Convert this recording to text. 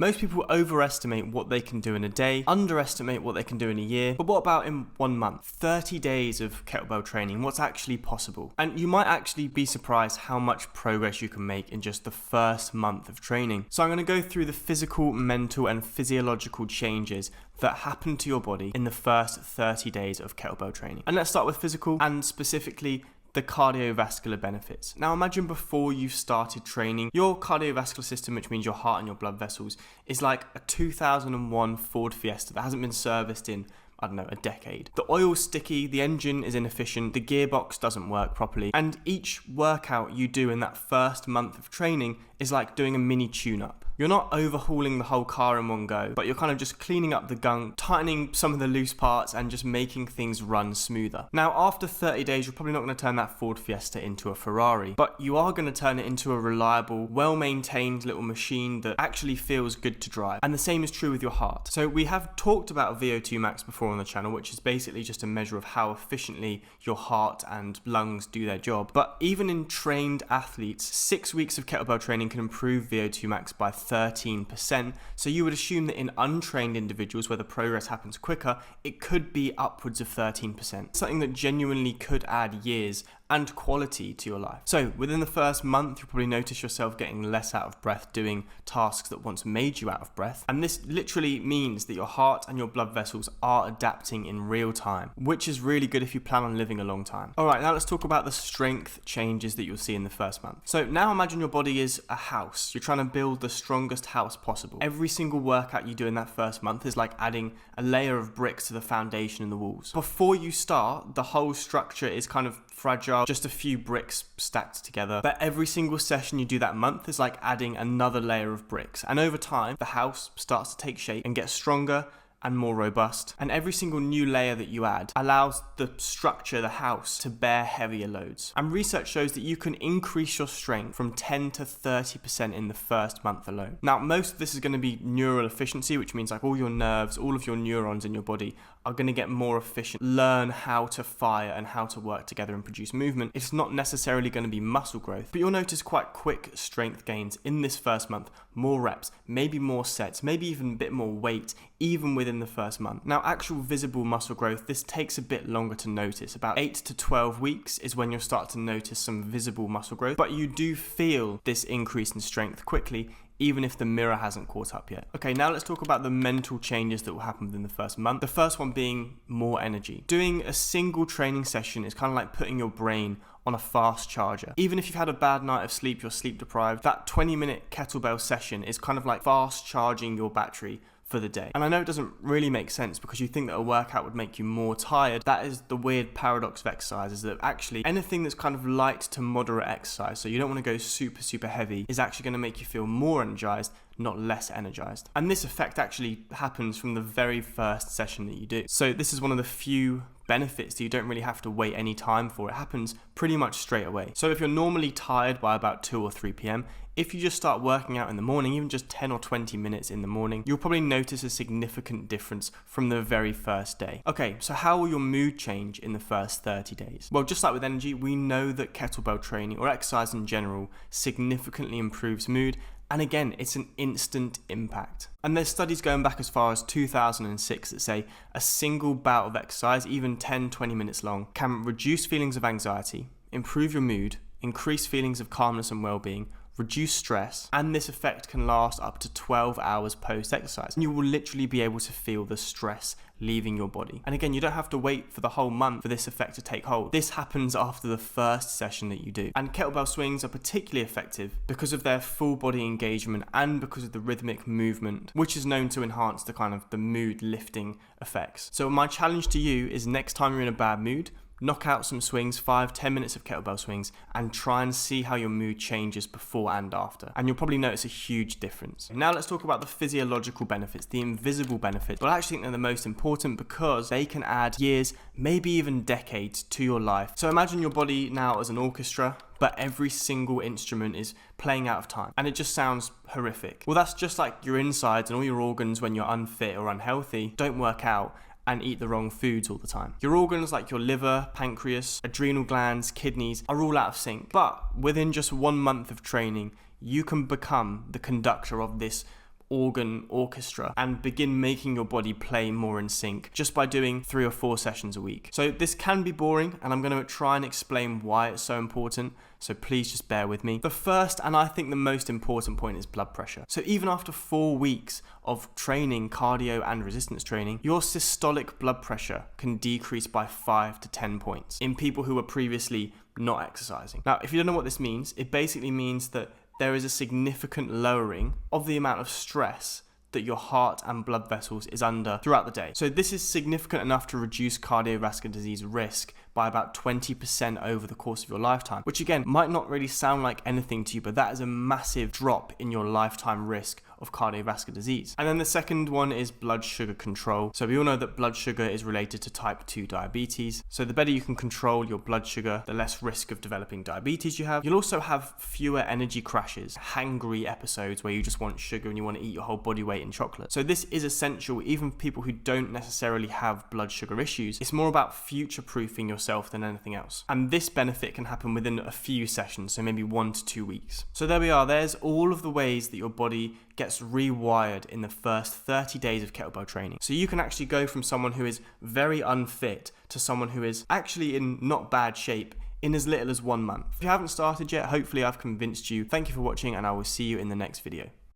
Most people overestimate what they can do in a day, underestimate what they can do in a year, but what about in 1 month? 30 days of kettlebell training, what's actually possible? And you might actually be surprised how much progress you can make in just the first month of training. So I'm going to go through the physical, mental, and physiological changes that happen to your body in the first 30 days of kettlebell training. And let's start with physical, and specifically the cardiovascular benefits. Now imagine before you've started training, your cardiovascular system, which means your heart and your blood vessels, is like a 2001 Ford Fiesta that hasn't been serviced in, I don't know, a decade. The oil's sticky, the engine is inefficient, the gearbox doesn't work properly, and each workout you do in that first month of training is like doing a mini tune-up. You're not overhauling the whole car in one go, but you're kind of just cleaning up the gunk, tightening some of the loose parts, and just making things run smoother. Now, after 30 days, you're probably not going to turn that Ford Fiesta into a Ferrari, but you are going to turn it into a reliable, well-maintained little machine that actually feels good to drive. And the same is true with your heart. So we have talked about VO2 max before on the channel, which is basically just a measure of how efficiently your heart and lungs do their job. But even in trained athletes, 6 weeks of kettlebell training can improve VO2 max by 13%. So you would assume that in untrained individuals where the progress happens quicker, it could be upwards of 13%. Something that genuinely could add years and quality to your life. So within the first month, you'll probably notice yourself getting less out of breath doing tasks that once made you out of breath. And this literally means that your heart and your blood vessels are adapting in real time, which is really good if you plan on living a long time. All right, now let's talk about the strength changes that you'll see in the first month. So now imagine your body is a house. You're trying to build the strongest house possible. Every single workout you do in that first month is like adding a layer of bricks to the foundation and the walls. Before you start, the whole structure is kind of fragile, just a few bricks stacked together. But every single session you do that month is like adding another layer of bricks. And over time, the house starts to take shape and get stronger and more robust. And every single new layer that you add allows the structure, the house, to bear heavier loads. And research shows that you can increase your strength from 10 to 30% in the first month alone. Now, most of this is going to be neural efficiency, which means like all your nerves, all of your neurons in your body are going to get more efficient, learn how to fire and how to work together and produce movement. It's not necessarily going to be muscle growth, but you'll notice quite quick strength gains in this first month, more reps, maybe more sets, maybe even a bit more weight, even within the first month. Now, actual visible muscle growth, this takes a bit longer to notice. About 8 to 12 weeks is when you'll start to notice some visible muscle growth, but you do feel this increase in strength quickly, even if the mirror hasn't caught up yet. Okay, now let's talk about the mental changes that will happen within the first month. The first one being more energy. Doing a single training session is kind of like putting your brain on a fast charger. Even if you've had a bad night of sleep, you're sleep deprived, that 20-minute kettlebell session is kind of like fast charging your battery for the day. And I know it doesn't really make sense because you think that a workout would make you more tired. That is the weird paradox of exercise, is that actually anything that's kind of light to moderate exercise, so you don't want to go super heavy, is actually going to make you feel more energized, not less energized. And this effect actually happens from the very first session that you do. So this is one of the few benefits that you don't really have to wait any time for. It happens pretty much straight away. So if you're normally tired by about 2 or 3 p.m, if you just start working out in the morning, even just 10 or 20 minutes in the morning, you'll probably notice a significant difference from the very first day. Okay, so how will your mood change in the first 30 days? Well, just like with energy, we know that kettlebell training or exercise in general significantly improves mood. And again, it's an instant impact. And there's studies going back as far as 2006 that say a single bout of exercise, even 10-20 minutes long, can reduce feelings of anxiety, improve your mood, increase feelings of calmness and well-being, reduce stress, and this effect can last up to 12 hours post-exercise. And you will literally be able to feel the stress leaving your body. And again, you don't have to wait for the whole month for this effect to take hold. This happens after the first session that you do. And kettlebell swings are particularly effective because of their full body engagement and because of the rhythmic movement, which is known to enhance the mood lifting effects. So my challenge to you is next time you're in a bad mood, knock out some swings, 5-10 minutes of kettlebell swings, and try and see how your mood changes before and after. And you'll probably notice a huge difference. Now let's talk about the physiological benefits, the invisible benefits. But I actually think they're the most important because they can add years, maybe even decades to your life. So imagine your body now as an orchestra, but every single instrument is playing out of time, and it just sounds horrific. Well, that's just like your insides and all your organs when you're unfit or unhealthy don't work out and eat the wrong foods all the time. Your organs like your liver, pancreas, adrenal glands, kidneys are all out of sync. But within just 1 month of training, you can become the conductor of this organ orchestra and begin making your body play more in sync just by doing 3 or 4 sessions a week. So this can be boring, and I'm going to try and explain why it's so important. So please just bear with me. The first, and I think the most important point, is blood pressure. So even after 4 weeks of training, cardio and resistance training, your systolic blood pressure can decrease by 5 to 10 points in people who were previously not exercising. Now, if you don't know what this means, it basically means that there is a significant lowering of the amount of stress that your heart and blood vessels is under throughout the day. So this is significant enough to reduce cardiovascular disease risk by about 20% over the course of your lifetime, which again might not really sound like anything to you, but that is a massive drop in your lifetime risk of cardiovascular disease. And then the second one is blood sugar control. So we all know that blood sugar is related to type 2 diabetes. So the better you can control your blood sugar, the less risk of developing diabetes you have. You'll also have fewer energy crashes, hangry episodes where you just want sugar and you want to eat your whole body weight in chocolate. So this is essential even for people who don't necessarily have blood sugar issues. It's more about future-proofing yourself than anything else. And this benefit can happen within a few sessions, so maybe 1 to 2 weeks. So there we are. There's all of the ways that your body gets rewired in the first 30 days of kettlebell training. So you can actually go from someone who is very unfit to someone who is actually in not bad shape in as little as 1 month. If you haven't started yet, hopefully I've convinced you. Thank you for watching, and I will see you in the next video.